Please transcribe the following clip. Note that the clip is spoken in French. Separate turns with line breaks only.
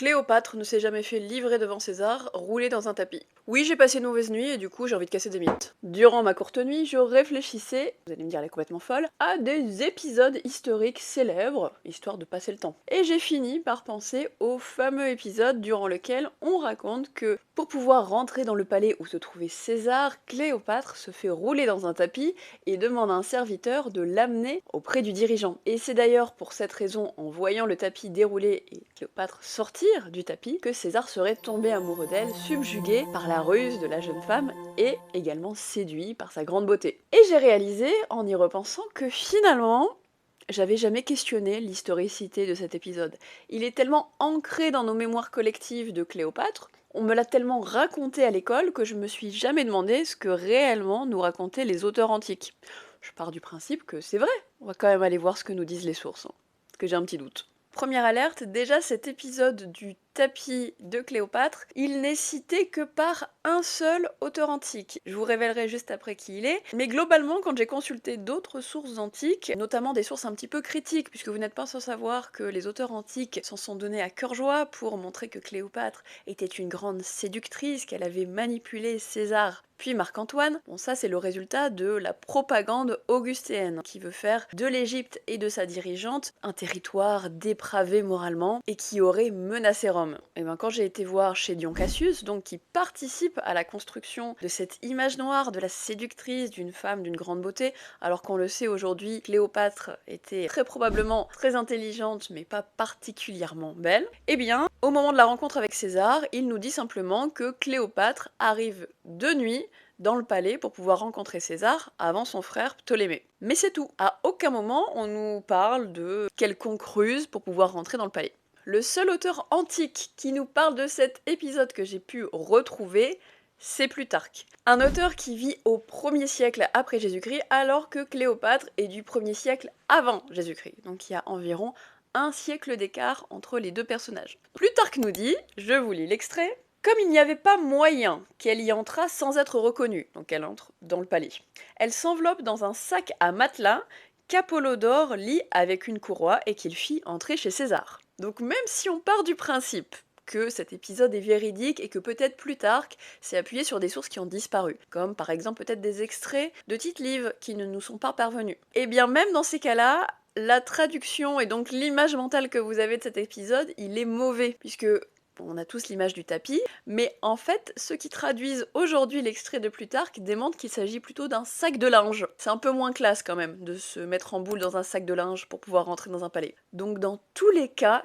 Cléopâtre ne s'est jamais fait livrer devant César, rouler dans un tapis. Oui, j'ai passé une mauvaise nuit et du coup j'ai envie de casser des mythes. Durant ma courte nuit, je réfléchissais, vous allez me dire elle est complètement folle, à des épisodes historiques célèbres, histoire de passer le temps. Et j'ai fini par penser au fameux épisode durant lequel on raconte que pour pouvoir rentrer dans le palais où se trouvait César, Cléopâtre se fait rouler dans un tapis et demande à un serviteur de l'amener auprès du dirigeant. Et c'est d'ailleurs pour cette raison, en voyant le tapis dérouler et Cléopâtre sortir du tapis, que César serait tombé amoureux d'elle, subjugué par la ruse de la jeune femme et également séduit par sa grande beauté. Et j'ai réalisé, en y repensant, que finalement, j'avais jamais questionné l'historicité de cet épisode. Il est tellement ancré dans nos mémoires collectives de Cléopâtre, on me l'a tellement raconté à l'école que je me suis jamais demandé ce que réellement nous racontaient les auteurs antiques. Je pars du principe que c'est vrai. On va quand même aller voir ce que nous disent les sources, parce que j'ai un petit doute. Première alerte, déjà cet épisode du tapis de Cléopâtre, il n'est cité que par un seul auteur antique. Je vous révélerai juste après qui il est, mais globalement quand j'ai consulté d'autres sources antiques, notamment des sources un petit peu critiques, puisque vous n'êtes pas sans savoir que les auteurs antiques s'en sont donnés à cœur joie pour montrer que Cléopâtre était une grande séductrice, qu'elle avait manipulé César puis Marc-Antoine. Bon, ça c'est le résultat de la propagande augustéenne, qui veut faire de l'Égypte et de sa dirigeante un territoire dépravé moralement et qui aurait menacé Rome. Et bien quand j'ai été voir chez Dion Cassius, donc qui participe à la construction de cette image noire de la séductrice d'une femme d'une grande beauté, alors qu'on le sait aujourd'hui, Cléopâtre était très probablement très intelligente mais pas particulièrement belle, et bien au moment de la rencontre avec César, il nous dit simplement que Cléopâtre arrive de nuit dans le palais pour pouvoir rencontrer César avant son frère Ptolémée. Mais c'est tout. À aucun moment on nous parle de quelconque ruse pour pouvoir rentrer dans le palais. Le seul auteur antique qui nous parle de cet épisode que j'ai pu retrouver, c'est Plutarque. Un auteur qui vit au 1er siècle après Jésus-Christ, alors que Cléopâtre est du 1er siècle avant Jésus-Christ. Donc il y a environ un siècle d'écart entre les deux personnages. Plutarque nous dit, je vous lis l'extrait, comme il n'y avait pas moyen qu'elle y entrât sans être reconnue, donc elle entre dans le palais, elle s'enveloppe dans un sac à matelas qu'Apollodore lit avec une courroie et qu'il fit entrer chez César. Donc même si on part du principe que cet épisode est véridique et que peut-être Plutarque s'est appuyé sur des sources qui ont disparu, comme par exemple peut-être des extraits de titres livres qui ne nous sont pas parvenus. Et bien même dans ces cas-là, la traduction et donc l'image mentale que vous avez de cet épisode, il est mauvais, puisque on a tous l'image du tapis, mais en fait, ceux qui traduisent aujourd'hui l'extrait de Plutarque démontrent qu'il s'agit plutôt d'un sac de linge. C'est un peu moins classe quand même, de se mettre en boule dans un sac de linge pour pouvoir rentrer dans un palais. Donc dans tous les cas,